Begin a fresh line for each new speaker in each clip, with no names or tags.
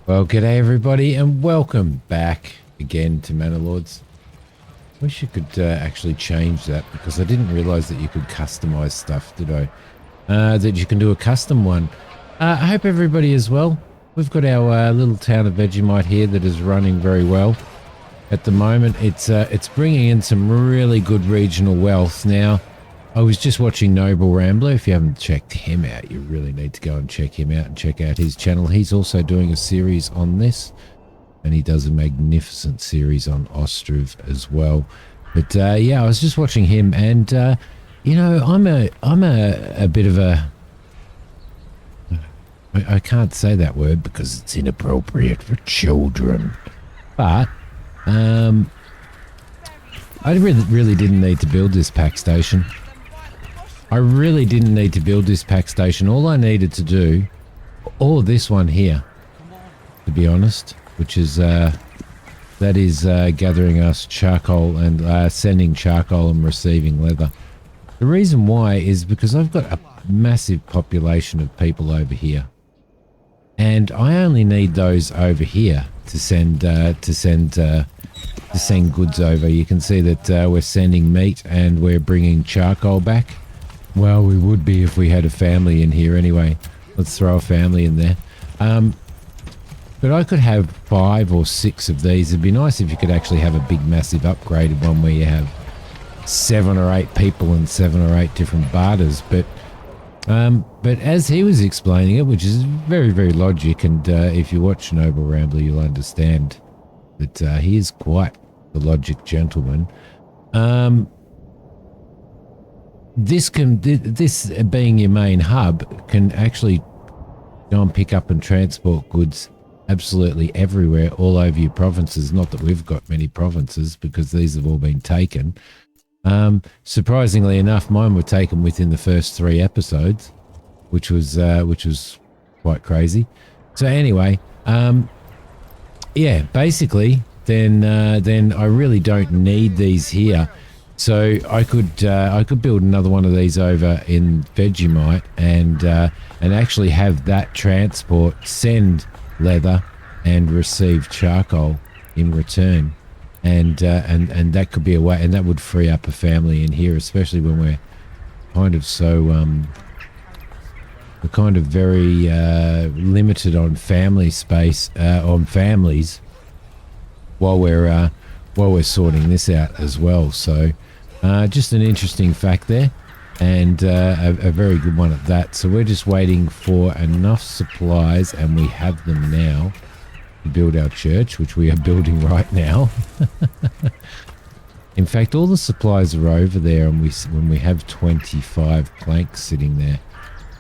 Well, g'day everybody and welcome back again to Manor Lords. Wish you could actually change that because I didn't realize that you could customize stuff, did I? That you can do a custom one. I hope everybody is well. We've got our little town of Vegemite here that is running very well. At the moment, it's bringing in some really good regional wealth. Now, I was just watching Noble Rambler. If you haven't checked him out, you really need to go and check him out and check out his channel. He's also doing a series on this, and he does a magnificent series on Ostriv as well. But yeah, I was just watching him, and you know, I'm a bit of a I can't say that word because it's inappropriate for children. But I really didn't need to build this pack station. I really didn't need to build this pack station. All I needed to do, or this one here, to be honest, which is that is gathering us charcoal and sending charcoal and receiving leather. The reason why is because I've got a massive population of people over here, and I only need those over here to send goods over. You can see that we're sending meat and we're bringing charcoal back. Well, we would be if we had a family in here anyway. Let's throw a family in there. But I could have 5 or 6 of these. It'd be nice if you could actually have a big, massive upgraded one where you have 7 or 8 people and 7 or 8 different barters. But as he was explaining it, which is very, very logic, and if you watch Noble Rambler, you'll understand that he is quite the logic gentleman. This being your main hub can actually go and pick up and transport goods absolutely everywhere, all over your provinces. Not that we've got many provinces because these have all been taken. Surprisingly enough, mine were taken within the first 3 episodes, which was quite crazy. So anyway, yeah, basically, then I really don't need these here. So I could build another one of these over in Vegemite and actually have that transport send leather and receive charcoal in return, and that could be a way, and that would free up a family in here, especially when we're kind of we're kind of very limited on family space, on families, while we're sorting this out as well. So just an interesting fact there, and a very good one at that. So we're just waiting for enough supplies, and we have them now, to build our church, which we are building right now. In fact, all the supplies are over there, and when we have 25 planks sitting there,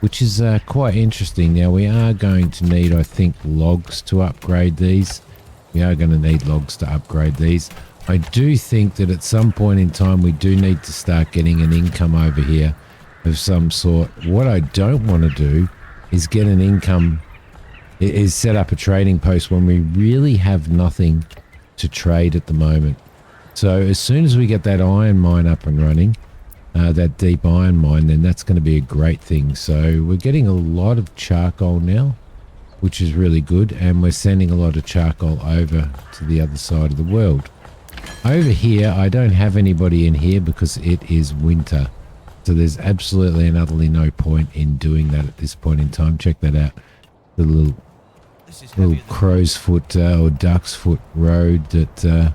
which is quite interesting. Now we are going to need, I think, logs to upgrade these. We are going to need logs to upgrade these. I do think that at some point in time we do need to start getting an income over here of some sort. What I don't want to do is get an income, is set up a trading post when we really have nothing to trade at the moment. So as soon as we get that iron mine up and running, that deep iron mine, then that's going to be a great thing. So we're getting a lot of charcoal now, which is really good, and we're sending a lot of charcoal over to the other side of the world. Over here, I don't have anybody in here because it is winter. So there's absolutely and utterly no point in doing that at this point in time. Check that out. The little crow's foot or duck's foot road that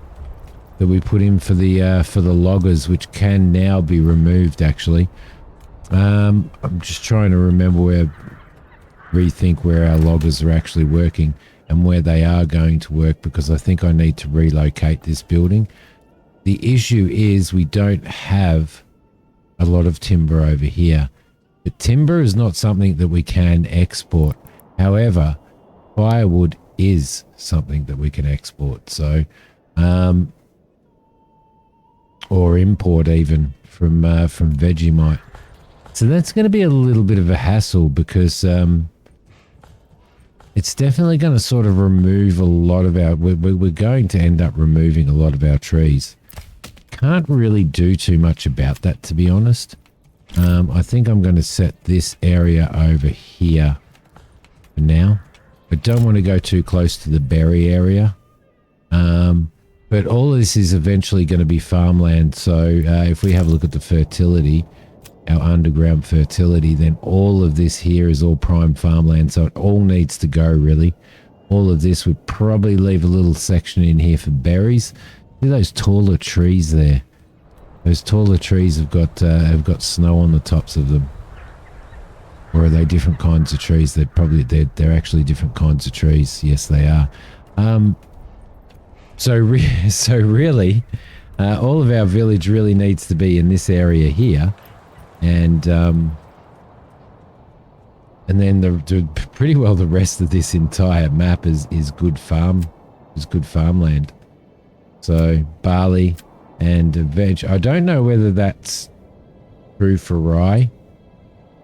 we put in for the loggers, which can now be removed actually. I'm just trying to rethink where our loggers are actually working and where they are going to work, because I think I need to relocate this building. The issue is we don't have a lot of timber over here. But timber is not something that we can export. However, firewood is something that we can export. So, or import even from Vegemite. So that's going to be a little bit of a hassle, because it's definitely going to sort of remove a lot of our... We're going to end up removing a lot of our trees. Can't really do too much about that, to be honest. I think I'm going to set this area over here for now. I don't want to go too close to the berry area. But all of this is eventually going to be farmland. So if we have a look at the fertility, our underground fertility, then all of this here is all prime farmland. So it all needs to go, really. All of this would probably leave a little section in here for berries. See those taller trees there? Those taller trees have got snow on the tops of them. Or are they different kinds of trees? They're actually different kinds of trees. Yes, they are. So really, all of our village really needs to be in this area here, and then pretty well the rest of this entire map is good farmland. So barley and veg. I don't know whether that's true for rye.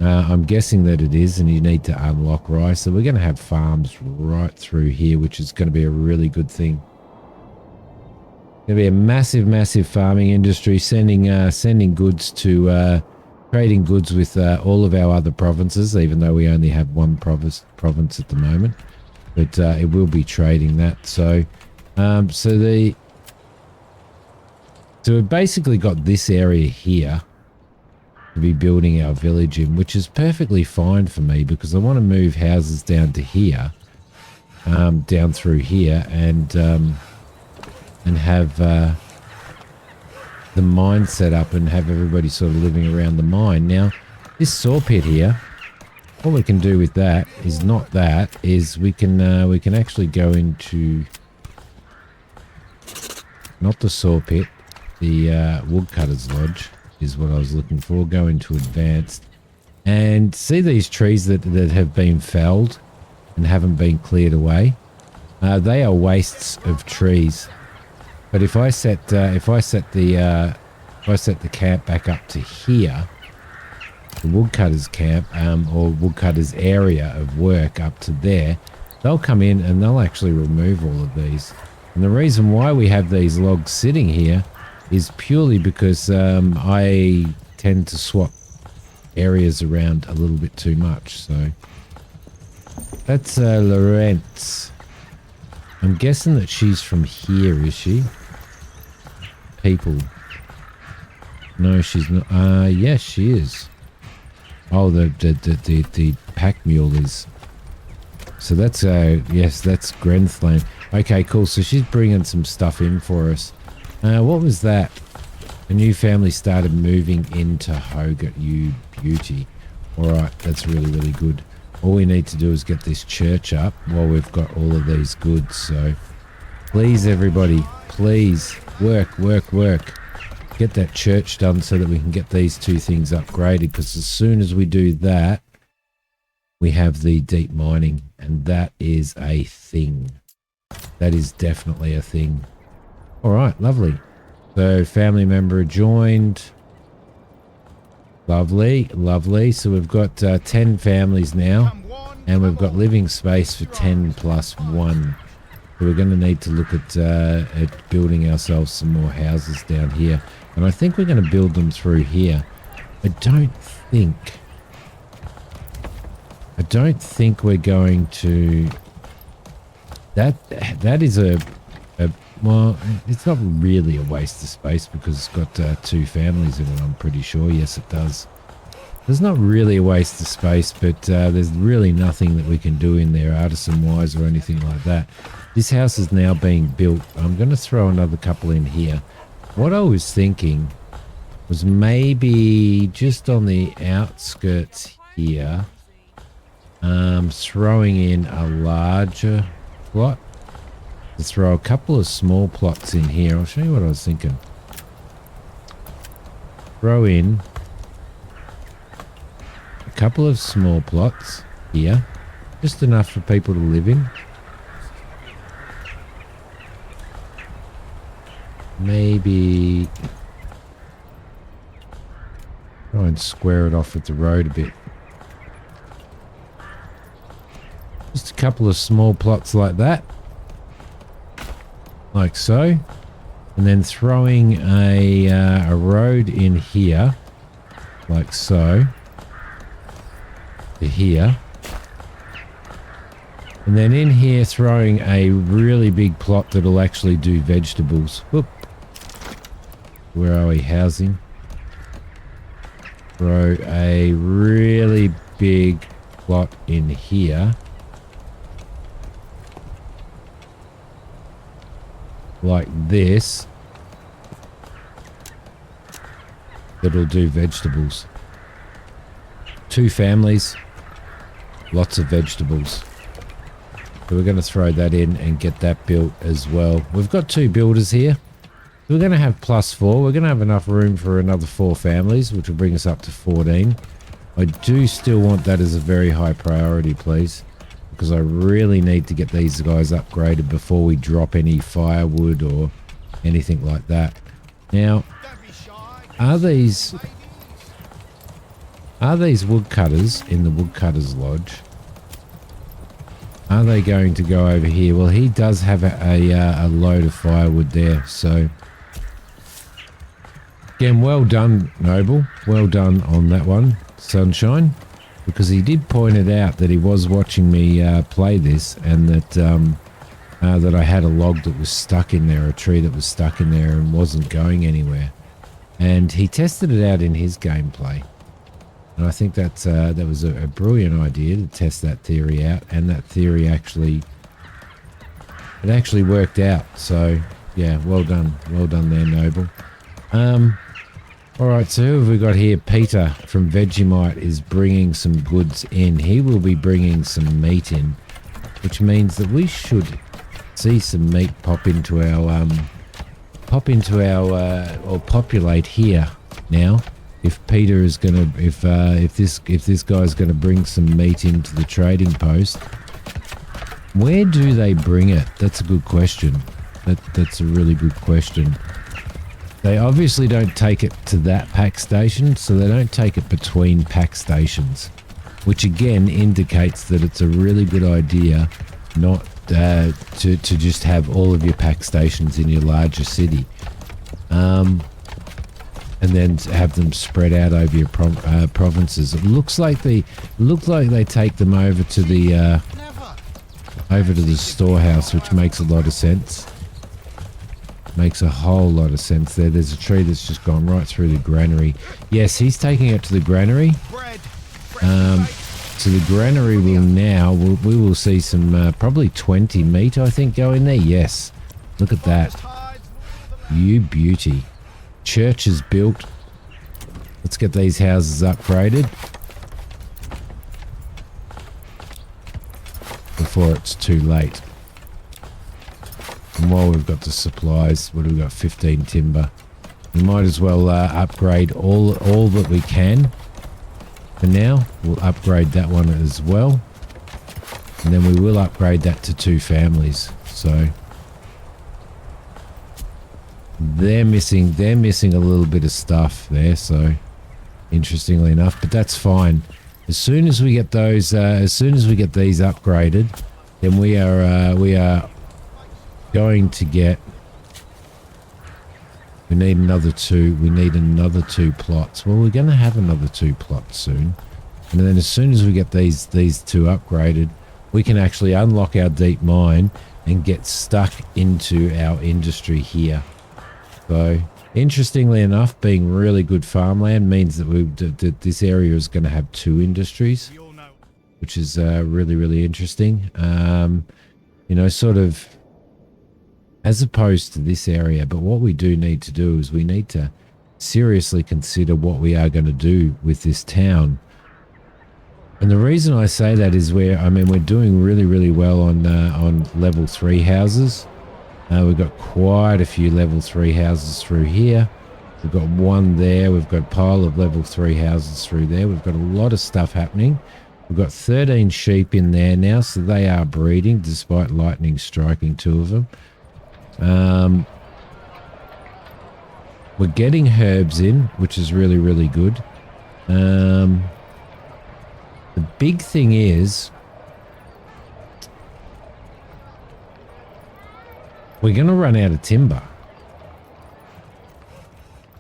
I'm guessing that it is, and you need to unlock rye. So we're going to have farms right through here, which is going to be a really good thing. Going to be a massive farming industry, sending goods to trading goods with all of our other provinces, even though we only have one province at the moment. But it will be trading that. So we've basically got this area here to be building our village in, which is perfectly fine for me because I want to move houses down to here, down through here, and have the mine set up and have everybody sort of living around the mine. Now, this saw pit here, what we can do with that is we can actually go into not the saw pit, the woodcutter's lodge is what I was looking for. Go into advanced and see these trees that have been felled and haven't been cleared away. They are wastes of trees. But if I set the camp back up to here, the woodcutters camp or woodcutters area of work up to there, they'll come in and they'll actually remove all of these. And the reason why we have these logs sitting here is purely because I tend to swap areas around a little bit too much. So that's Lawrence. I'm guessing that she's from here, is she? People. No, she's not. Yes, she is. Oh, the pack mule is. So that's yes, that's Grenthland. Okay, cool. So she's bringing some stuff in for us. What was that? A new family started moving into Hogat, you beauty. All right, that's really good. All we need to do is get this church up while we've got all of these goods. So please, everybody, please work. Get that church done so that we can get these two things upgraded, because as soon as we do that, we have the deep mining, and that is a thing. That is definitely a thing. All right, lovely. So family member joined. Lovely. So we've got 10 families now, and we've got living space for 10 plus 1. So we're going to need to look at building ourselves some more houses down here. And I think we're going to build them through here. I don't think we're going to... That is well, it's not really a waste of space because it's got 2 families in it, I'm pretty sure. Yes, it does. There's not really a waste of space, but there's really nothing that we can do in there artisan-wise or anything like that. This house is now being built. I'm going to throw another couple in here. What I was thinking was maybe just on the outskirts here, throwing in a larger plot. To throw a couple of small plots in here. I'll show you what I was thinking. Throw in a couple of small plots here, just enough for people to live in. Maybe try and square it off with the road a bit. Just a couple of small plots like that. Like so. And then throwing a road in here. Like so. To here. And then in here throwing a really big plot that'll actually do vegetables. Whoop. Where are we? Housing. Throw a really big plot in here. Like this. That'll do vegetables. 2 families. Lots of vegetables. So we're going to throw that in and get that built as well. We've got 2 builders here. We're going to have +4. We're going to have enough room for another 4 families, which will bring us up to 14. I do still want that as a very high priority, please, because I really need to get these guys upgraded before we drop any firewood or anything like that. Now, are these woodcutters in the woodcutters lodge? Are they going to go over here? Well, he does have a load of firewood there, so again, well done, Noble. Well done on that one, Sunshine, because he did point it out that he was watching me play this, and that that I had a log that was stuck in there, a tree that was stuck in there and wasn't going anywhere. And he tested it out in his gameplay. And I think that was a brilliant idea to test that theory out, and that theory actually worked out. So yeah, well done there, Noble. All right, so who have we got here? Peter from Vegemite is bringing some goods in. He will be bringing some meat in, which means that we should see some meat pop into our or populate here now. If Peter is gonna, if this guy's gonna bring some meat into the trading post, where do they bring it? That's a good question. That's a really good question. They obviously don't take it to that pack station, so they don't take it between pack stations, which again indicates that it's a really good idea not to just have all of your pack stations in your larger city. And then have them spread out over your provinces. It looks like they take them over to the storehouse, which makes a lot of sense. Makes a whole lot of sense there. There's a tree that's just gone right through the granary. Yes, he's taking it to the granary. So the granary will now, we will see some probably 20 meat, I think, go in there. Yes, look at that. You beauty. Church is built. Let's get these houses upgraded before it's too late. And while we've got the supplies, what have we got? 15 timber. We might as well upgrade all that we can. For now, we'll upgrade that one as well, and then we will upgrade that to 2 families. So they're missing a little bit of stuff there, so interestingly enough, but that's fine. As soon as we get those as soon as we get these upgraded, then we are going to get, we need another 2 plots. Well, we're going to have another 2 plots soon, and then as soon as we get these 2 upgraded, we can actually unlock our deep mine and get stuck into our industry here. So, interestingly enough, being really good farmland means that this area is going to have 2 industries, which is really, really interesting. You know, sort of as opposed to this area. But what we do need to do is we need to seriously consider what we are going to do with this town. And the reason I say that is we're doing really, really well on level 3 houses. We've got quite a few level 3 houses through here. We've got 1 there. We've got a pile of level 3 houses through there. We've got a lot of stuff happening. We've got 13 sheep in there now, so they are breeding despite lightning striking 2 of them. We're getting herbs in, which is really, really good. The big thing is we're going to run out of timber.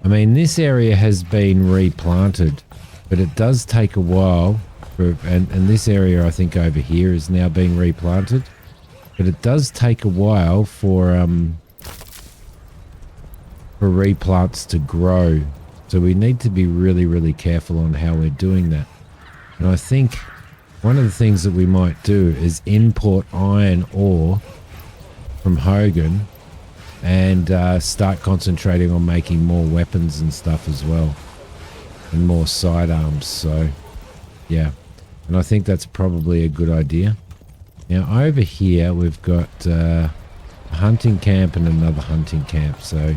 I mean, this area has been replanted, but it does take a while And this area I think over here is now being replanted. But it does take a while for replants to grow. So we need to be really, really careful on how we're doing that. And I think one of the things that we might do is import iron ore from Hogan and start concentrating on making more weapons and stuff as well. And more sidearms. So, yeah. And I think that's probably a good idea. Now, over here, we've got a hunting camp and another hunting camp. So,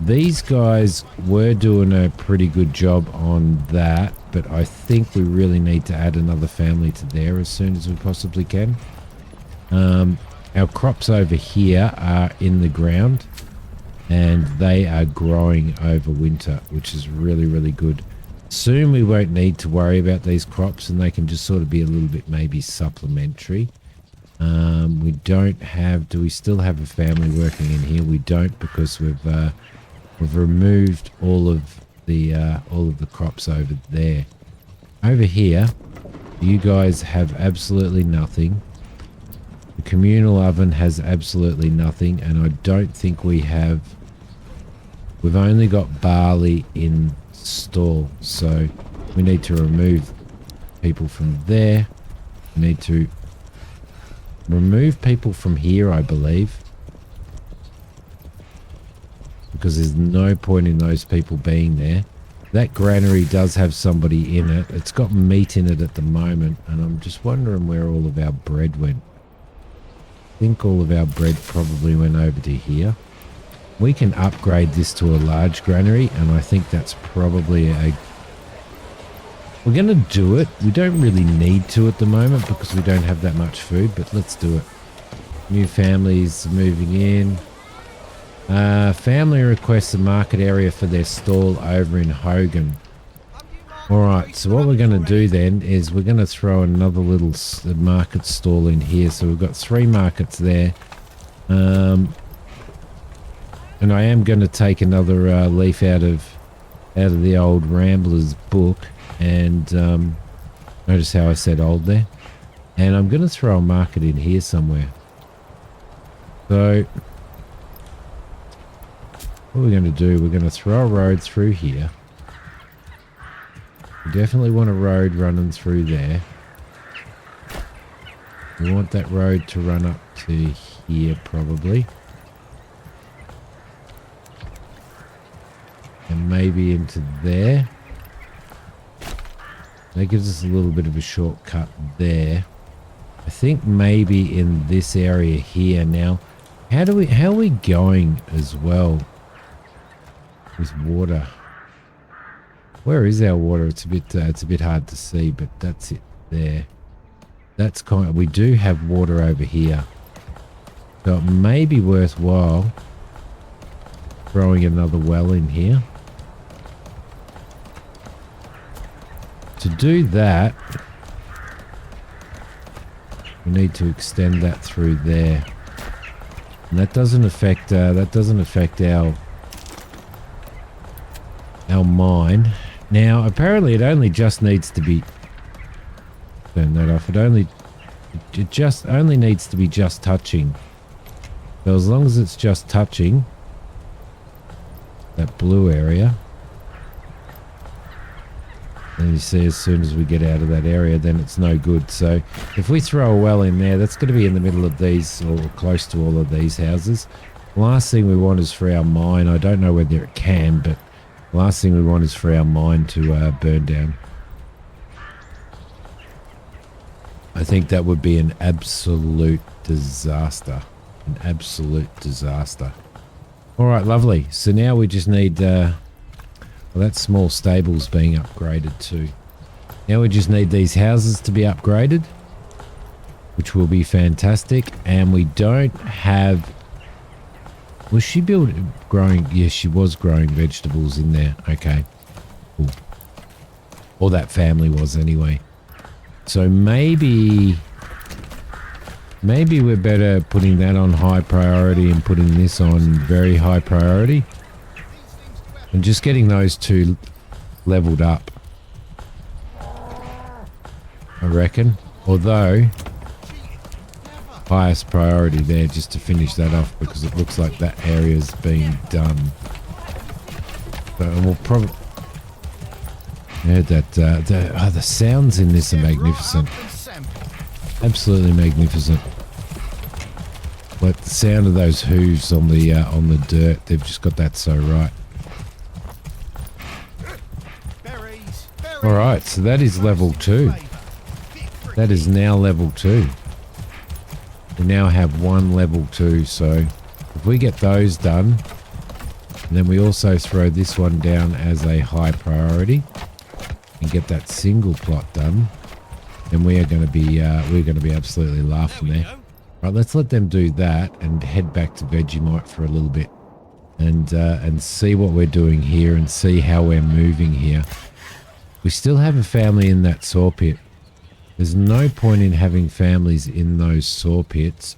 these guys were doing a pretty good job on that, but I think we really need to add another family to there as soon as we possibly can. Our crops over here are in the ground, and they are growing over winter, which is really, really good. Soon we won't need to worry about these crops, and they can just sort of be a little bit maybe supplementary. We don't have... Do we still have a family working in here? We don't, because we've removed all of the crops over there. Over here, you guys have absolutely nothing. The communal oven has absolutely nothing, and I don't think we have... We've only got barley in store, so we need to remove people from there. We need to remove people from here, I believe, because there's no point in those people being there. That granary does have somebody in it. It's got meat in it at the moment, and I'm just wondering where all of our bread went. I think all of our bread probably went over to here. We can upgrade this to a large granary, and I think that's probably a... We're going to do it. We don't really need to at the moment because we don't have that much food, but let's do it. New families moving in. Family requests a market area for their stall over in Hogan. Alright, so what we're going to do then is we're going to throw another little market stall in here. So we've got 3 markets there. And I am going to take another leaf out of the old Rambler's book. And notice how I said old there. And I'm going to throw a market in here somewhere. So what we're going to do, we're going to throw a road through here. We definitely want a road running through there. We want that road to run up to here probably. And maybe into there. That gives us a little bit of a shortcut there. I think maybe in this area here now. How are we going as well with water? Where is our water? It's a bit hard to see, but that's it there. That's kind of, we do have water over here. So it may be worthwhile throwing another well in here. To do that, we need to extend that through there, and that doesn't affect our mine. Now, apparently, it only just needs to be turn that off. It just only needs to be just touching. So as long as it's just touching that blue area. And you see, as soon as we get out of that area, then it's no good. So if we throw a well in there, that's going to be in the middle of these, or close to all of these houses. Last thing we want is for our mine. I don't know whether it can, but last thing we want is for our mine to burn down. I think that would be an absolute disaster. An absolute disaster. All right, lovely. So now we just need... well, that small stable's being upgraded too. Now we just need these houses to be upgraded, which will be fantastic. And we don't have... Was she growing? Yes, she was growing vegetables in there. Okay. Cool. Or that family was anyway. So maybe we're better putting that on high priority and putting this on very high priority. And just getting those two leveled up. I reckon. Although, highest priority there just to finish that off because it looks like that area's been done. So we'll probably... I heard that the sounds in this are magnificent. Absolutely magnificent. Like the sound of those hooves on the dirt, they've just got that so right. Alright, so that is level 2. That is now level 2. We now have one level 2, so if we get those done, and then we also throw this one down as a high priority and get that single plot done, then we are going to be absolutely laughing there. Right, let's let them do that and head back to Vegemite for a little bit and see what we're doing here and see how we're moving here. We still have a family in that saw pit. There's no point in having families in those saw pits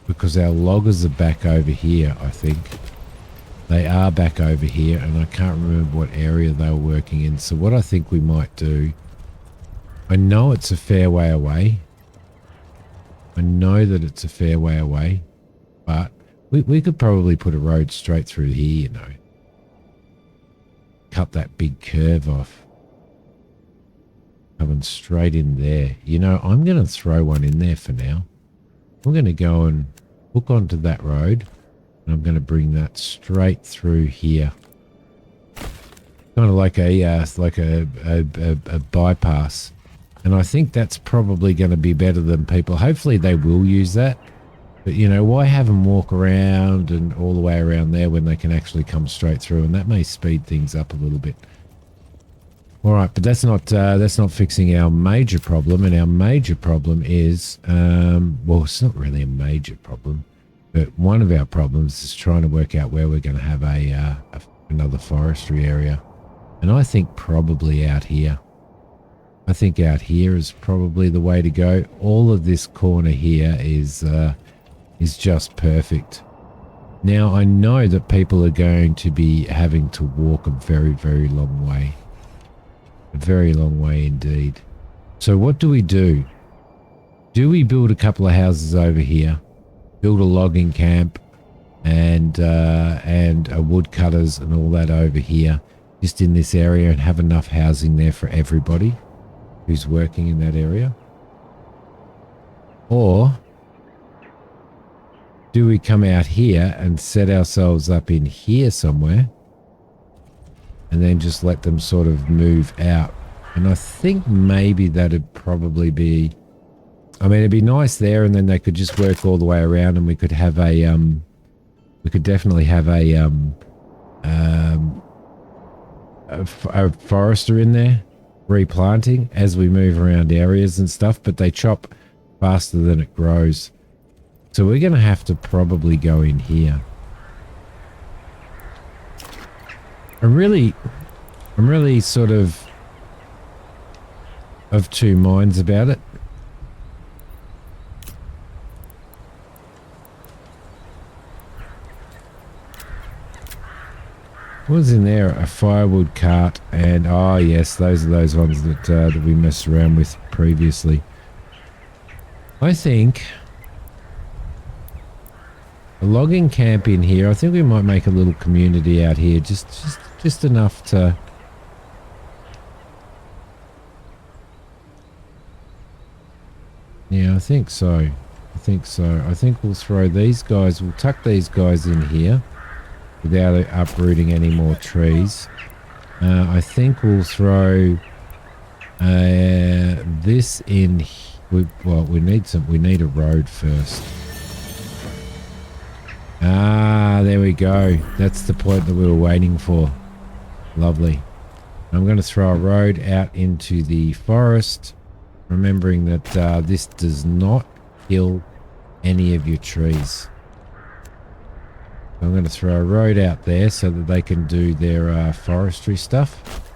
because our loggers are back over here, I think. They are back over here, and I can't remember what area they were working in. So what I think we might do, I know it's a fair way away. I know that it's a fair way away, but we could probably put a road straight through here, you know. Cut that big curve off. Coming straight in there. You know, I'm going to throw one in there for now. I'm going to go and hook onto that road, and I'm going to bring that straight through here. Kind of like a bypass. And I think that's probably going to be better than people. Hopefully they will use that. But, you know, why have them walk around and all the way around there when they can actually come straight through? And that may speed things up a little bit. All right, but that's not fixing our major problem. And our major problem is, well, it's not really a major problem. But one of our problems is trying to work out where we're going to have another forestry area. And I think probably out here. I think out here is probably the way to go. All of this corner here is just perfect. Now, I know that people are going to be having to walk a very, very long way. A very long way indeed. So what do we do? Do we build a couple of houses over here? Build a logging camp and woodcutters and all that over here, just in this area, and have enough housing there for everybody who's working in that area? Or do we come out here and set ourselves up in here somewhere and then just let them sort of move out? And I think maybe that'd probably be, I mean, it'd be nice there, and then they could just work all the way around, and we could have we could definitely have a forester in there replanting as we move around areas and stuff, but they chop faster than it grows. So we're going to have to probably go in here. I'm really sort of two minds about it. What was in there? A firewood cart, and oh yes, those are those ones that we messed around with previously. I think a logging camp in here. I think we might make a little community out here, just enough to. Yeah, I think so. I think we'll throw these guys. We'll tuck these guys in here without uprooting any more trees. I think we'll throw this in. We need a road first. Ah, there we go. That's the point that we were waiting for. Lovely. I'm going to throw a road out into the forest, remembering that this does not kill any of your trees. I'm going to throw a road out there so that they can do their forestry stuff.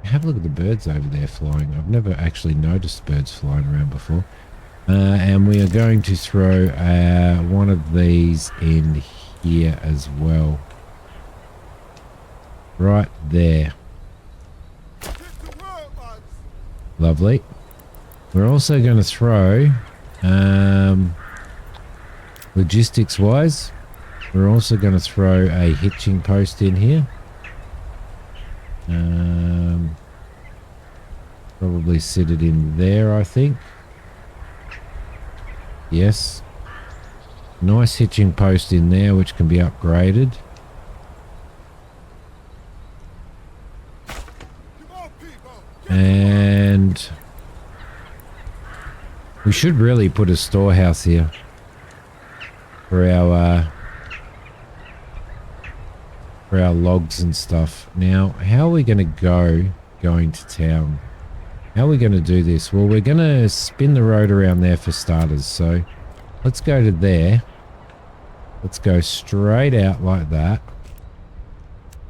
Have a look at the birds over there flying. I've never actually noticed birds flying around before. And we are going to throw one of these in here as well. Right there. Lovely. We're also going to throw, logistics wise, we're also going to throw a hitching post in here. Probably sit it in there, I think. Yes. Nice hitching post in there, which can be upgraded. And we should really put a storehouse here for our logs and stuff. Now, how are we going to going to town? How are we going to do this? Well, we're going to spin the road around there for starters. So let's go to there. Let's go straight out like that.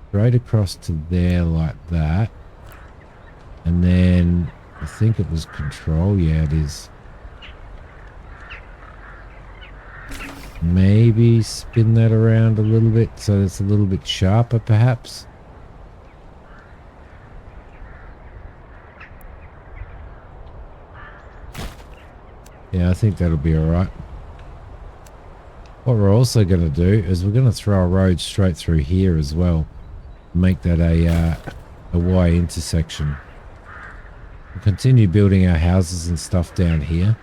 Straight across to there like that. And then I think it was control. Yeah, it is. Maybe spin that around a little bit so it's a little bit sharper perhaps. Yeah, I think that'll be alright. What we're also going to do is we're going to throw a road straight through here as well. Make that a Y intersection. We'll continue building our houses and stuff down here.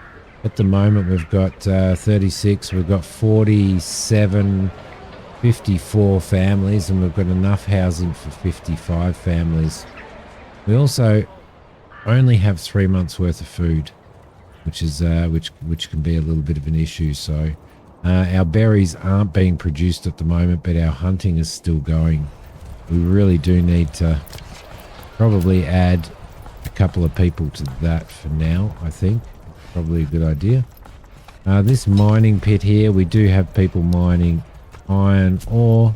At the moment we've got 36, we've got 47, 54 families, and we've got enough housing for 55 families. We also only have 3 months worth of food, which is which can be a little bit of an issue. So our berries aren't being produced at the moment, but our hunting is still going. We really do need to probably add a couple of people to that for now, I think. Probably a good idea. This mining pit here, we do have people mining iron ore,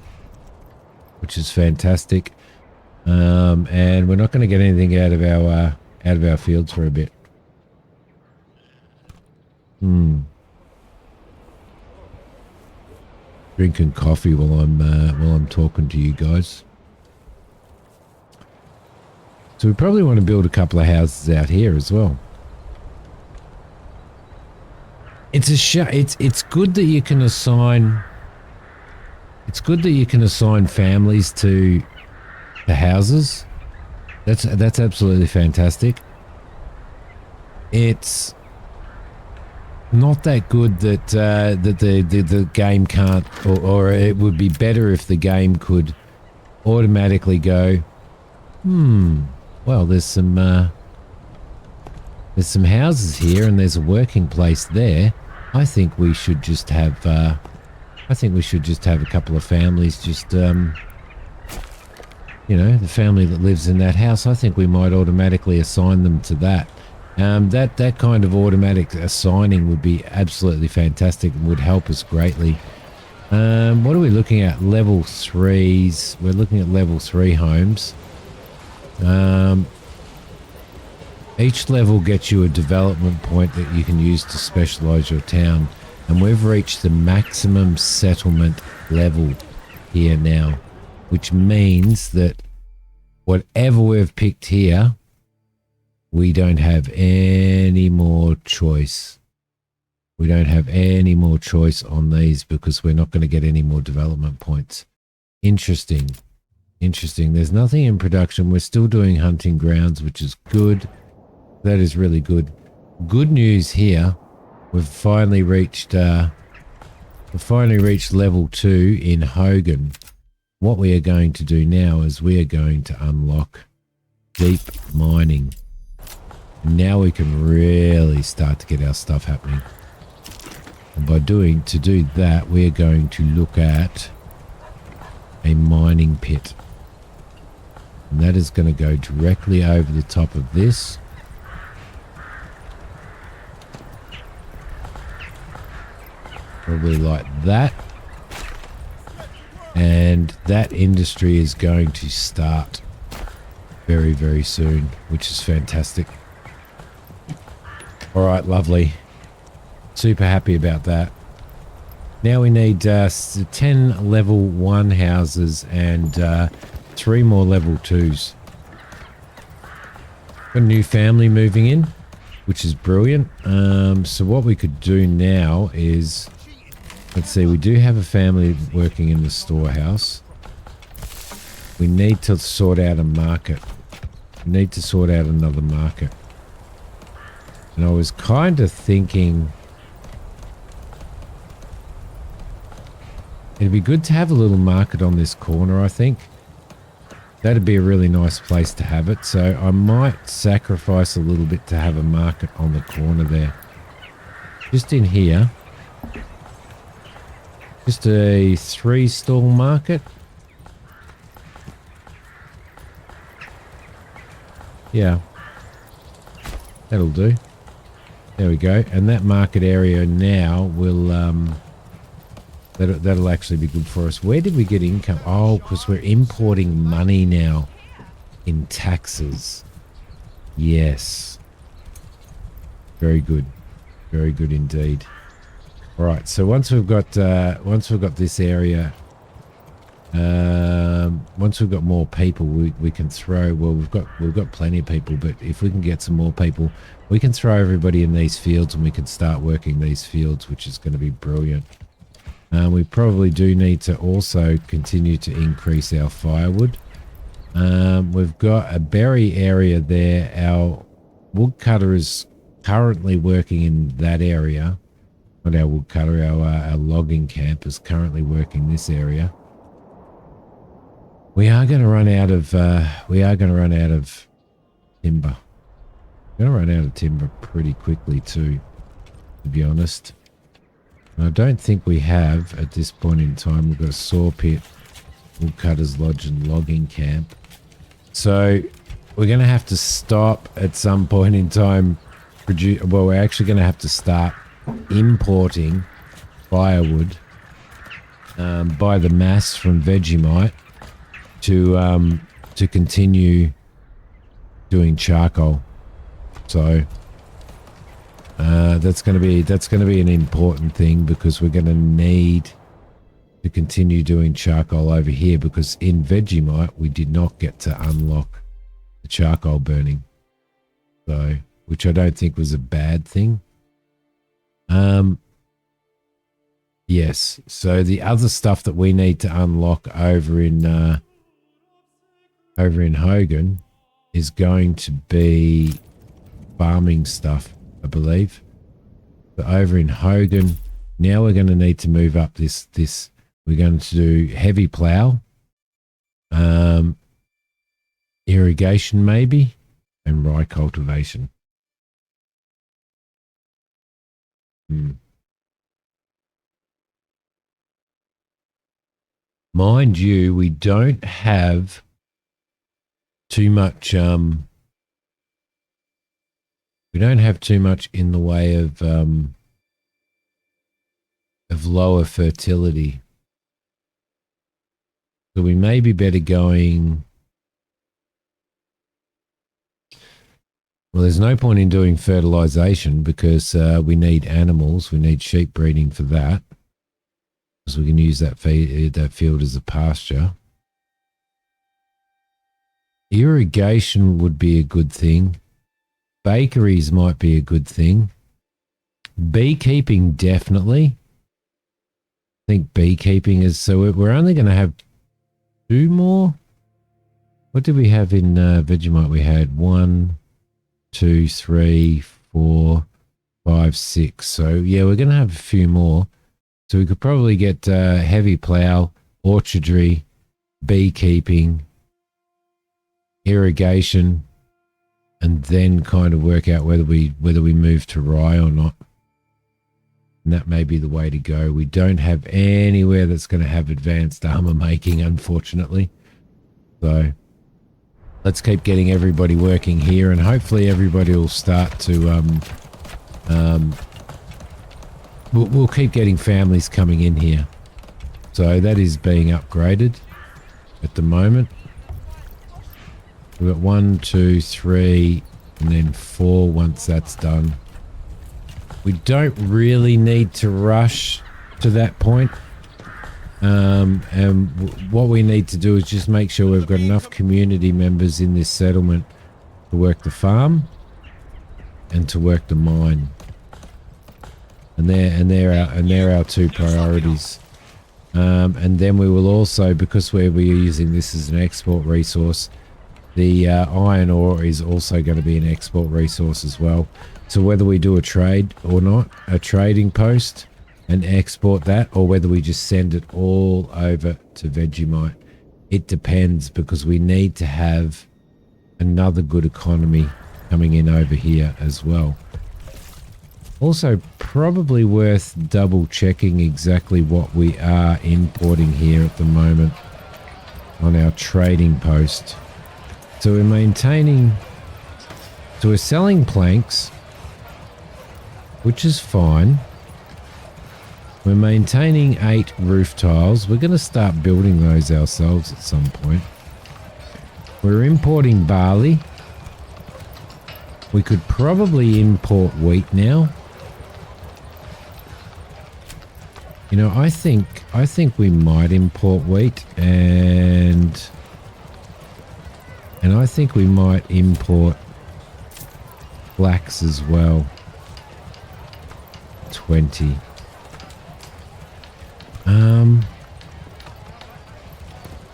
which is fantastic. And we're not going to get anything out of our fields for a bit. Drinking coffee while I'm talking to you guys. So we probably want to build a couple of houses out here as well. It's good that you can assign. It's good that you can assign families to the houses. That's absolutely fantastic. It's not that good that the game can't, or it would be better if the game could automatically go. Well, there's some houses here, and there's a working place there. I think we should just have. I think we should just have a couple of families. Just you know, the family that lives in that house. I think we might automatically assign them to that. That kind of automatic assigning would be absolutely fantastic and would help us greatly. What are we looking at? Level 3s. We're looking at level 3 homes. Each level gets you a development point that you can use to specialize your town. And we've reached the maximum settlement level here now, which means that whatever we've picked here, we don't have any more choice. We don't have any more choice on these because we're not going to get any more development points. Interesting. Interesting. There's nothing in production. We're still doing hunting grounds, which is good. That is really good. Good news here. We've finally reached level 2 in Hogan. What we are going to do now is we are going to unlock deep mining. And now we can really start to get our stuff happening. And to do that, we are going to look at a mining pit. And that is going to go directly over the top of this. Probably like that. And that industry is going to start very, very soon, which is fantastic. All right, lovely. Super happy about that. Now we need 10 level 1 houses and 3 more level 2s. a new family moving in, which is brilliant. So what we could do now is, let's see, we do have a family working in the storehouse. We need to sort out a market. We need to sort out another market. And I was kind of thinking it'd be good to have a little market on this corner, I think. That'd be a really nice place to have it. So I might sacrifice a little bit to have a market on the corner there. Just in here. Just a 3-stall market. Yeah. That'll do. There we go. And that market area now will... That'll actually be good for us. Where did we get income? Oh, because we're importing money now in taxes. Yes. Very good. Very good indeed. All right. So once we've got this area, once we've got more people, we can throw. Well, we've got plenty of people, but if we can get some more people, we can throw everybody in these fields, and we can start working these fields, which is going to be brilliant. We probably do need to also continue to increase our firewood. We've got a berry area there. Our woodcutter is currently working in that area. Not our woodcutter, our logging camp is currently working this area. We are going to run out of timber. We're going to run out of timber pretty quickly too, to be honest. I don't think we have at this point in time. We've got a saw pit, woodcutter's lodge, and logging camp. So we're going to have to stop at some point in time. Well, we're actually going to have to start importing firewood by the mass from Vegemite to continue doing charcoal. So. That's going to be an important thing, because we're going to need to continue doing charcoal over here, because in Vegemite we did not get to unlock the charcoal burning, so which I don't think was a bad thing. Yes. So the other stuff that we need to unlock over in Hogan is going to be farming stuff, I believe. But over in Hogan, now we're going to need to move up this. We're going to do heavy plow, irrigation maybe, and rye cultivation. Mind you, we don't have too much. We don't have too much in the way of lower fertility. So we may be better going... Well, there's no point in doing fertilization, because we need animals. We need sheep breeding for that, because we can use that field as a pasture. Irrigation would be a good thing. Bakeries might be a good thing. Beekeeping, definitely. I think beekeeping is... So we're only going to have 2 more. What did we have in Vegemite? We had 1, 2, 3, 4, 5, 6. So yeah, we're going to have a few more. So we could probably get heavy plow, orchardry, beekeeping, irrigation, and then kind of work out whether we move to rye or not. And that may be the way to go. We don't have anywhere that's going to have advanced armor making, unfortunately. So let's keep getting everybody working here, and hopefully everybody will start to we'll keep getting families coming in here. So that is being upgraded at the moment. We've got 1, 2, 3, and then 4 once that's done. We don't really need to rush to that point. And what we need to do is just make sure we've got enough community members in this settlement to work the farm and to work the mine. And they're our two priorities. And then we will also, because we're using this as an export resource, the iron ore is also going to be an export resource as well. So whether we do a trade or not, a trading post and export that, or whether we just send it all over to Vegemite, it depends, because we need to have another good economy coming in over here as well. Also, probably worth double checking exactly what we are importing here at the moment on our trading post. So we're maintaining, so we're selling planks, which is fine. We're maintaining 8 roof tiles. We're going to start building those ourselves at some point. We're importing barley. We could probably import wheat now. You know, I think we might import wheat, and I think we might import flax as well. 20.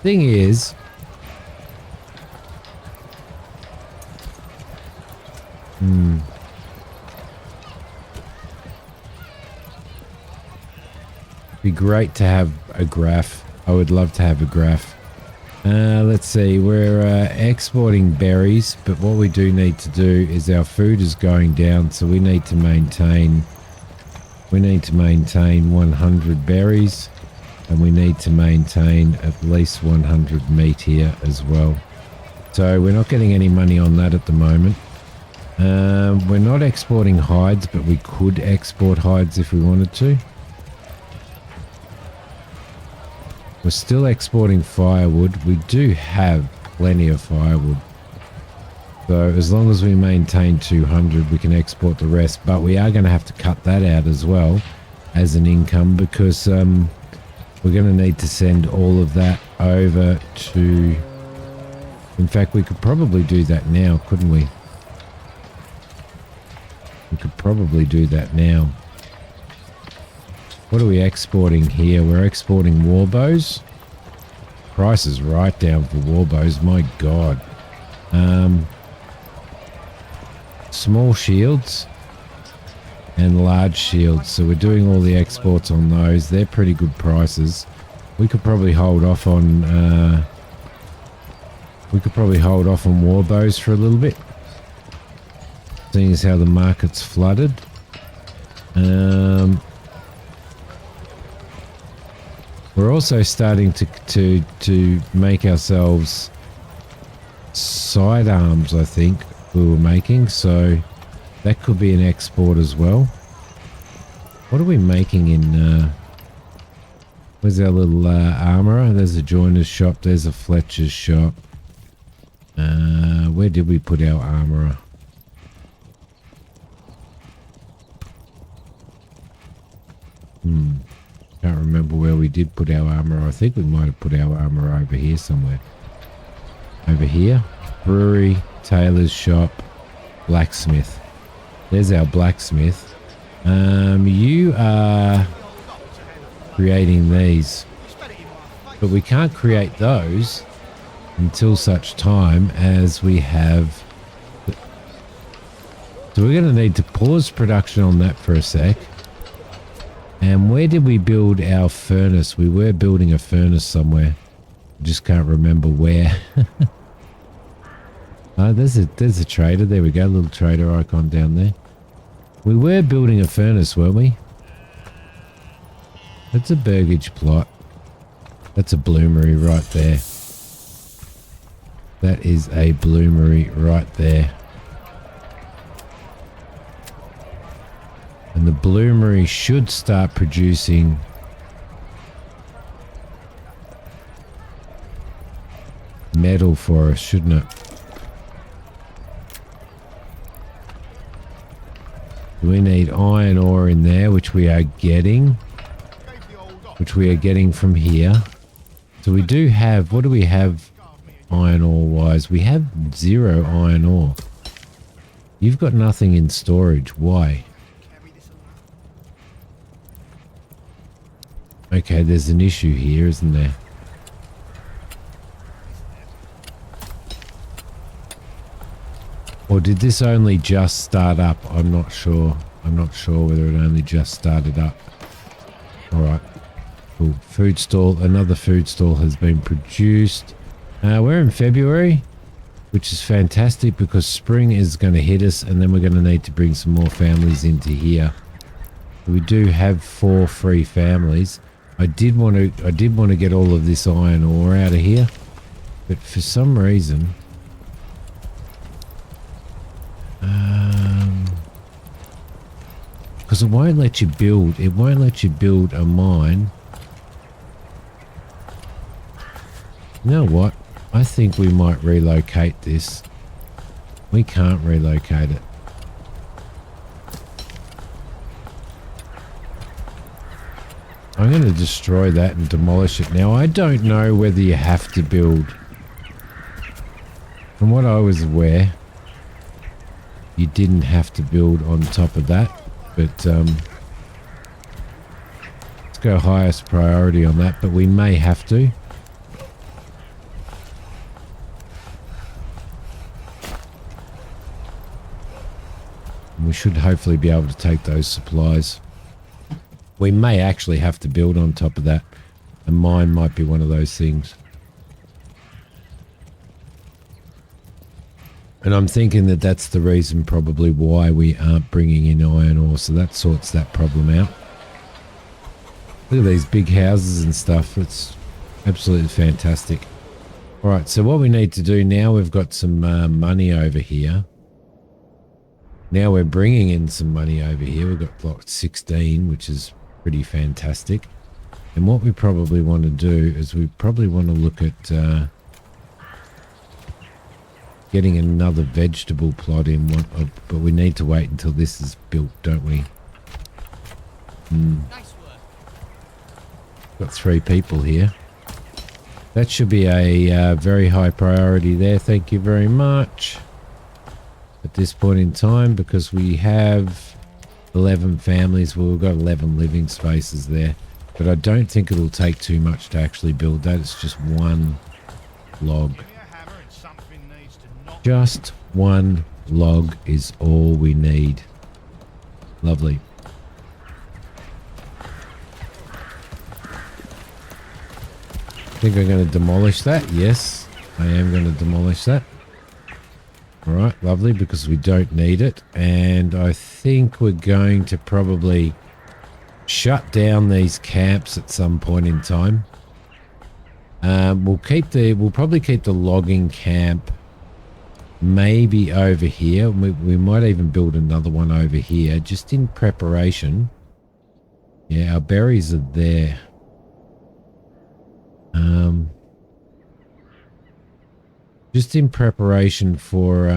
Thing is, be great to have a graph. I would love to have a graph. Let's see, we're exporting berries, but what we do need to do is our food is going down, so we need to maintain 100 berries, and we need to maintain at least 100 meat here as well. So we're not getting any money on that at the moment. We're not exporting hides, but we could export hides if we wanted to. We're still exporting firewood. We do have plenty of firewood. So as long as we maintain 200, we can export the rest. But we are going to have to cut that out as well as an income, because we're going to need to send all of that over to... In fact, we could probably do that now, couldn't we? We could probably do that now. What are we exporting here? We're exporting warbows. Price is right down for warbows, my god. Small shields and large shields. So we're doing all the exports on those. They're pretty good prices. We could probably hold off on warbows for a little bit, seeing as how the market's flooded. We're also starting to make ourselves sidearms, I think we were making, so that could be an export as well. What are we making in where's our little armourer? There's a joiner's shop, there's a fletcher's shop. Where did we put our armourer? Can't remember where we did put our armourer. I think we might have put our armourer over here somewhere. Over here. Brewery, tailor's shop, blacksmith. There's our blacksmith. You are creating these, but we can't create those until such time as we have... So we're going to need to pause production on that for a sec. And where did we build our furnace? We were building a furnace somewhere. I just can't remember where. Oh, there's a trader. There we go. Little trader icon down there. We were building a furnace, weren't we? That's a burgage plot. That's a bloomery right there. That is a bloomery right there. And the bloomery should start producing metal for us, shouldn't it? We need iron ore in there, which we are getting. From here. So we do have, what do we have iron ore wise. We have 0 iron ore. You've got nothing in storage. Why? Okay, there's an issue here, isn't there? Or did this only just start up? I'm not sure. I'm not sure whether it only just started up. Alright. Cool. Food stall. Another food stall has been produced. We're in February, which is fantastic because spring is going to hit us and then we're going to need to bring some more families into here. We do have 4 free families. I did want to get all of this iron ore out of here, but for some reason because it won't let you build a mine. You know what? I think we might relocate this. We can't relocate it. I'm going to destroy that and demolish it now. I don't know whether you have to build. From what I was aware, you didn't have to build on top of that. But let's go highest priority on that. But we may have to. We should hopefully be able to take those supplies. We may actually have to build on top of that. A mine might be one of those things. And I'm thinking that that's the reason probably why we aren't bringing in iron ore. So that sorts that problem out. Look at these big houses and stuff. It's absolutely fantastic. All right, so what we need to do now, we've got some money over here. Now we're bringing in some money over here. We've got block 16, which is pretty fantastic. And what we probably want to do is we probably want to look at getting another vegetable plot in. But we need to wait until this is built, don't we? Nice work. Got 3 people here. That should be a very high priority there. Thank you very much. At this point in time, because we have 11 families. Well, we've got 11 living spaces there, but I don't think it'll take too much to actually build that. It's just 1 log. Just 1 log is all we need. Lovely. I think I'm going to demolish that. Yes, I am going to demolish that. All right, lovely, because we don't need it. And I think we're going to probably shut down these camps at some point in time. We'll probably keep the logging camp maybe over here. We might even build another one over here just in preparation. Yeah, our berries are there. Just in preparation for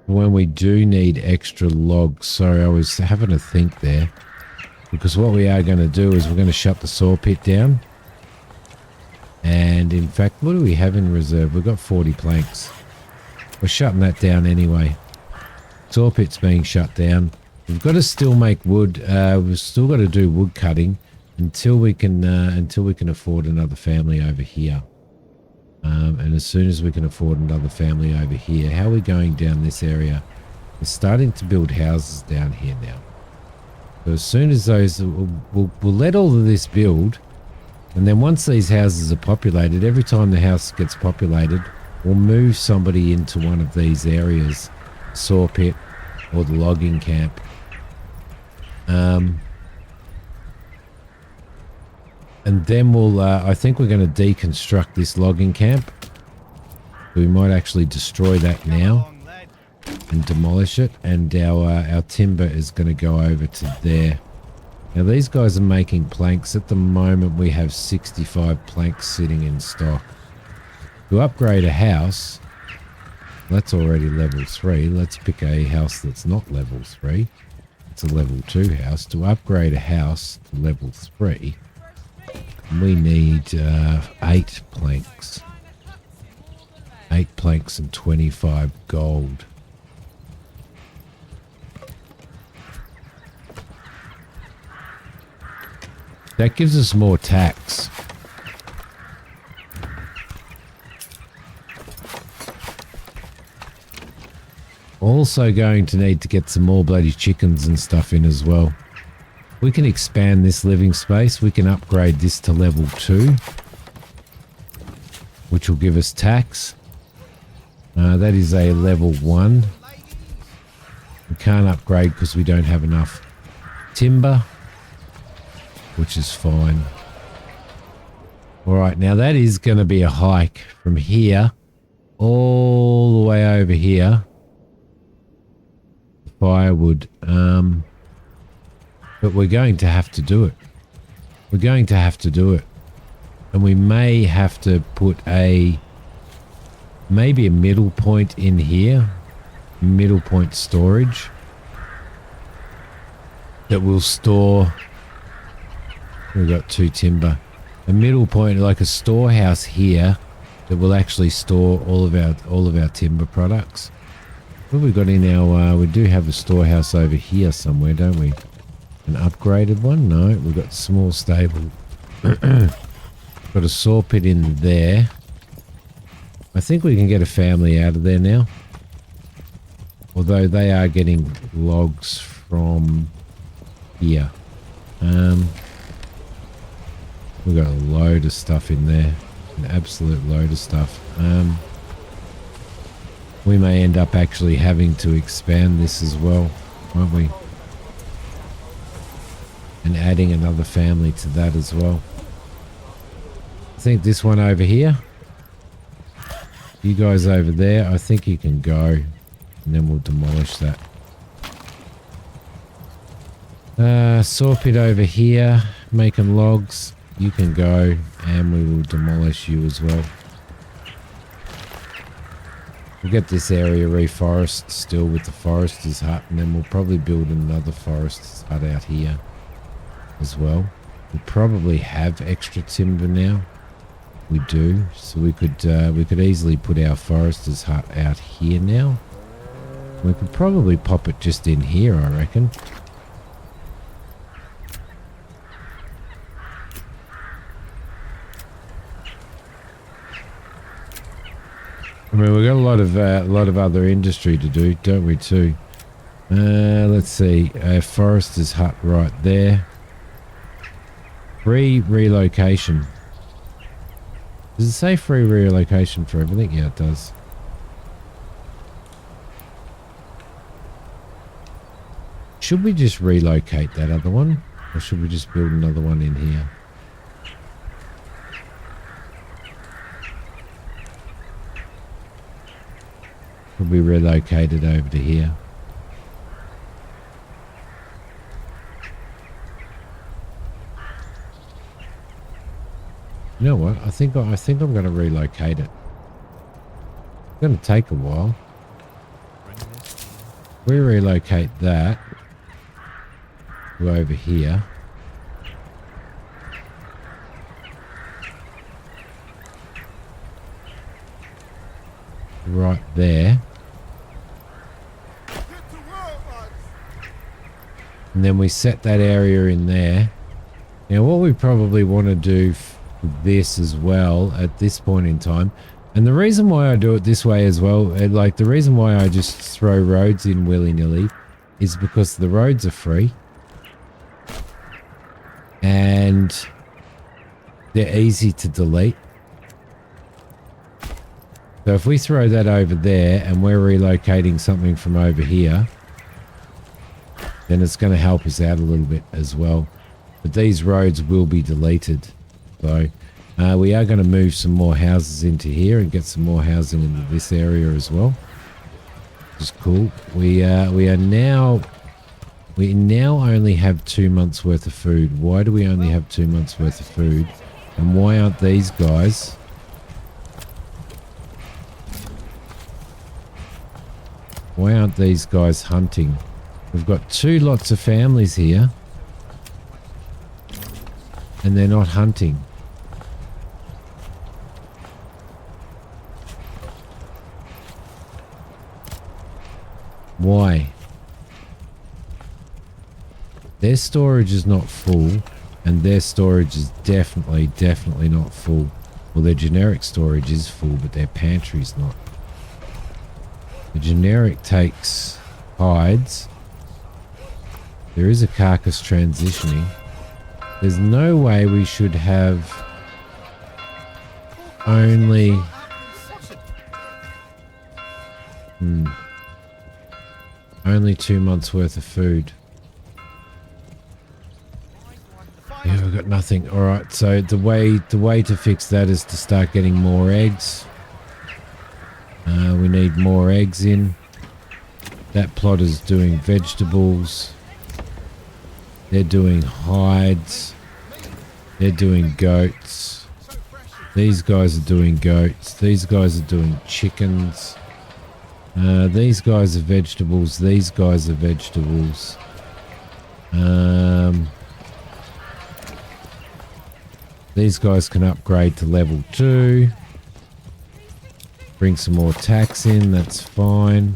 when we do need extra logs. Sorry, I was having to think there, because what we are going to do is we're going to shut the saw pit down. And in fact, what do we have in reserve? We've got 40 planks. We're shutting that down anyway. Saw pit's being shut down. We've got to still make wood. We've still got to do wood cutting until we can afford another family over here. And as soon as we can afford another family over here, how are we going down this area? We're starting to build houses down here now. So as soon as those, we'll let all of this build, and then once these houses are populated, every time the house gets populated, we'll move somebody into one of these areas, saw pit or the logging camp. And then we'll, I think we're going to deconstruct this logging camp. We might actually destroy that now and demolish it. And our timber is going to go over to there. Now these guys are making planks. At the moment we have 65 planks sitting in stock. To upgrade a house, that's already level 3. Let's pick a house that's not level 3. that's a level 2 house. To upgrade a house to level 3, we need 8 planks. 8 planks and 25 gold. That gives us more tax. Also going to need to get some more bloody chickens and stuff in as well. We can expand this living space. We can upgrade this to level 2, which will give us tax. That is a level 1. We can't upgrade because we don't have enough timber, which is fine. Alright, now that is going to be a hike from here all the way over here. Firewood. But we're going to have to do it. We're going to have to do it. And we may have to put maybe a middle point in here. Middle point storage. That will store... We've got 2 timber. A middle point, like a storehouse here, that will actually store all of our timber products. What have we got in our... we do have a storehouse over here somewhere, don't we? An upgraded one? No, we've got small stable. Got a saw pit in there. I think we can get a family out of there now. Although they are getting logs from here. We've got a load of stuff in there. An absolute load of stuff. We may end up actually having to expand this as well, won't we? And adding another family to that as well. I think this one over here. You guys over there, I think you can go. And then we'll demolish that. Saw pit over here, making logs. You can go, and we will demolish you as well. We'll get this area reforested still with the forester's hut, and then we'll probably build another forester's hut out here as well. We probably have extra timber now. We do, so we could easily put our forester's hut out here now. We could probably pop it just in here, I reckon. I mean, we've got a lot of other industry to do, don't we, too? Let's see. Forester's hut right there. Free relocation. Does it say free relocation for everything? Yeah, it does. Should we just relocate that other one? Or should we just build another one in here? Could we relocate it over to here? You know what? I think I'm going to relocate it. It's going to take a while. We relocate that to over here. Right there. And then we set that area in there. Now what we probably want to do for this as well at this point in time, and the reason why I do it this way as well, like the reason why I just throw roads in willy-nilly is because the roads are free and they're easy to delete. So if we throw that over there and we're relocating something from over here, then it's going to help us out a little bit as well. But these roads will be deleted. So we are going to move some more houses into here and get some more housing into this area as well. Which is cool. We now only have 2 months worth of food. Why do we only have 2 months worth of food? And why aren't these guys... Why aren't these guys hunting? We've got 2 lots of families here. And they're not hunting. Why? Their storage is not full, and their storage is definitely not full. Well, their generic storage is full, but their pantry's not. The generic takes hides. There is a carcass transitioning. There's no way we should have only... Only 2 months worth of food. Yeah, we've got nothing. Alright, so the way to fix that is to start getting more eggs. We need more eggs in. That plot is doing vegetables. They're doing hides. They're doing goats. These guys are doing goats. These guys are doing chickens. These guys are vegetables. These guys are vegetables. These guys can upgrade to level 2. Bring some more tax in. That's fine.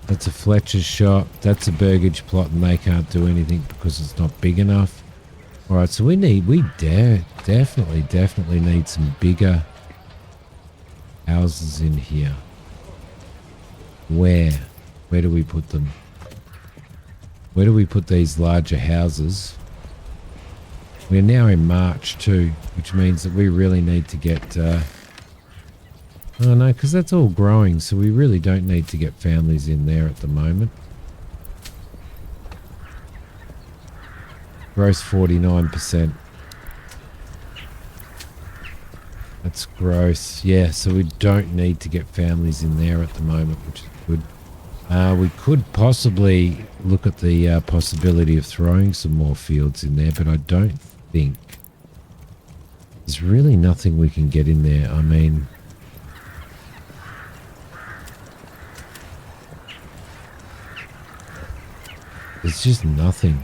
That's a Fletcher's shop. That's a burgage plot, and they can't do anything because it's not big enough. All right, so we definitely need some bigger houses in here. Where do we put them? Where do we put these larger houses? We're now in March too, which means that we really need to get... oh no, because that's all growing, so we really don't need to get families in there at the moment. Gross 49%. That's gross. Yeah, so we don't need to get families in there at the moment, which is good. We could possibly look at the possibility of throwing some more fields in there, but I don't think there's really nothing we can get in there. I mean, there's just nothing.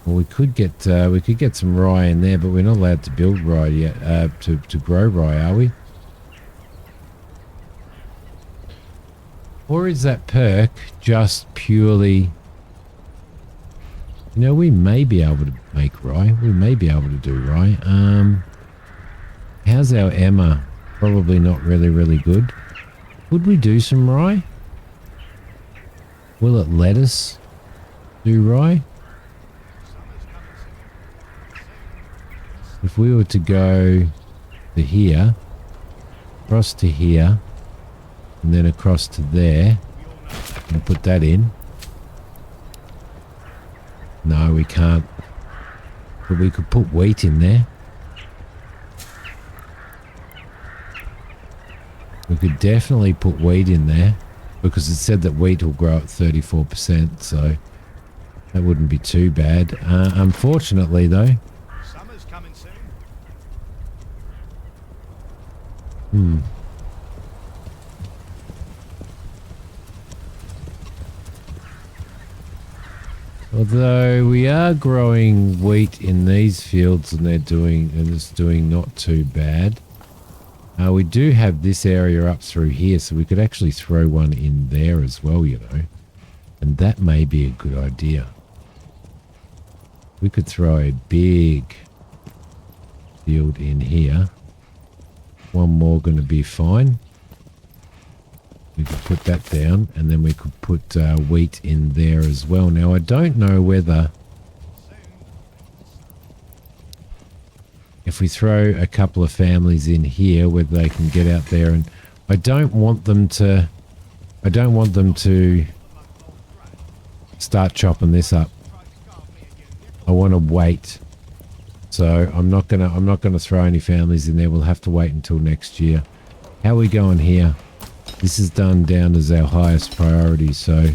Well, we could get some rye in there, but we're not allowed to build rye yet. To grow rye, are we? Or is that perk just purely... You know, we may be able to make rye. We may be able to do rye. How's our Emma? Probably not really good. Would we do some rye? Will it let us do rye? If we were to go to here, across to here, and then across to there, and put that in. No, we can't. But we could put wheat in there. We could definitely put wheat in there, because it said that wheat will grow at 34%, so that wouldn't be too bad. Unfortunately, though...
Summer's coming soon.
Although we are growing wheat in these fields, and it's doing not too bad. We do have this area up through here, so we could actually throw one in there as well, you know. And that may be a good idea. We could throw a big field in here. One more going to be fine. We could put that down, and then we could put wheat in there as well. Now, I don't know whether... if we throw a couple of families in here, whether they can get out there, and I don't want them to start chopping this up. I want to wait. So I'm not gonna throw any families in there. We'll have to wait until next year. How are we going here? This is done down as our highest priority, so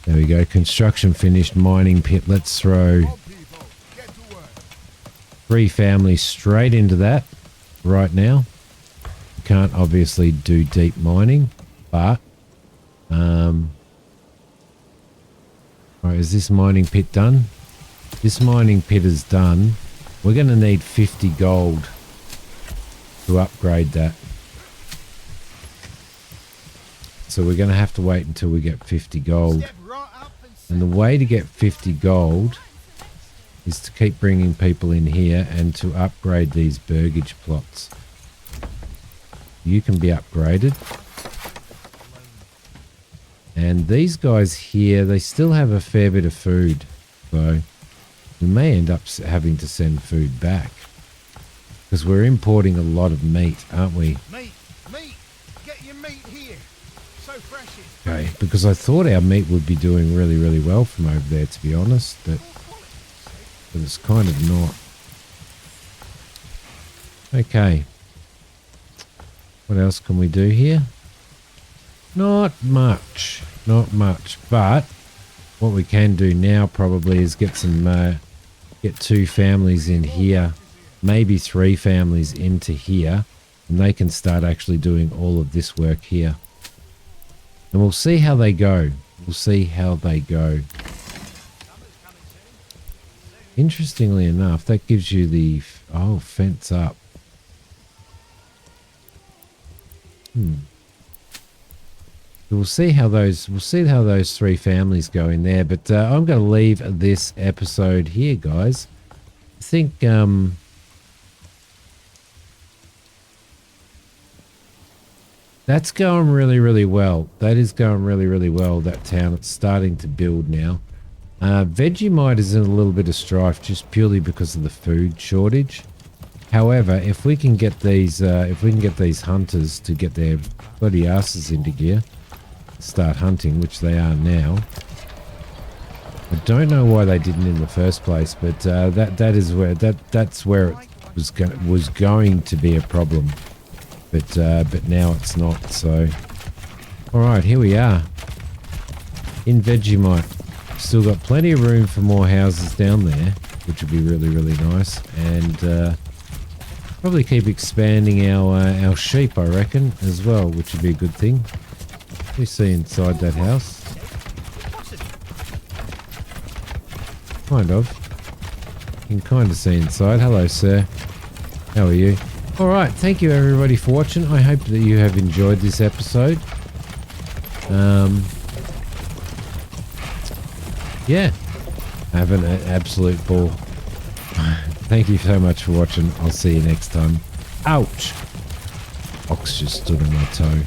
there we go. Construction finished, mining pit. Let's throw 3 families straight into that right now. can't obviously do deep mining, but all right, is this mining pit done? This mining pit is done. We're going to need 50 gold to upgrade that. So we're going to have to wait until we get 50 gold. And the way to get 50 gold is to keep bringing people in here and to upgrade these burgage plots. You can be upgraded. And these guys here, they still have a fair bit of food. So we may end up having to send food back. Because we're importing a lot of meat, aren't we?
Meat! Get your meat here! So fresh.
Okay, because I thought our meat would be doing really, really well from over there, to be honest. But it's kind of not. Okay. What else can we do here? Not much. But what we can do now probably is get some, get 2 families in here, maybe 3 families into here, and they can start actually doing all of this work here. And we'll see how they go. Interestingly enough, that gives you the fence up. We'll see how those 3 families go in there. But I'm going to leave this episode here, guys. I think that's going really, really well. That is going really, really well. That town, it's starting to build now. Vegemite is in a little bit of strife just purely because of the food shortage. However, if we can get these hunters to get their bloody asses into gear, start hunting, which they are now. I don't know why they didn't in the first place, but that's where it was going to be a problem. But now it's not. So, all right, here we are in Vegemite. Still got plenty of room for more houses down there, which would be really, really nice. And probably keep expanding our sheep, I reckon, as well, which would be a good thing. We see inside that house. Kind of. You can kind of see inside. Hello, sir. How are you? All right. Thank you, everybody, for watching. I hope that you have enjoyed this episode. Yeah. Having an absolute ball. Thank you so much for watching. I'll see you next time. Ouch. Ox just stood on my toe.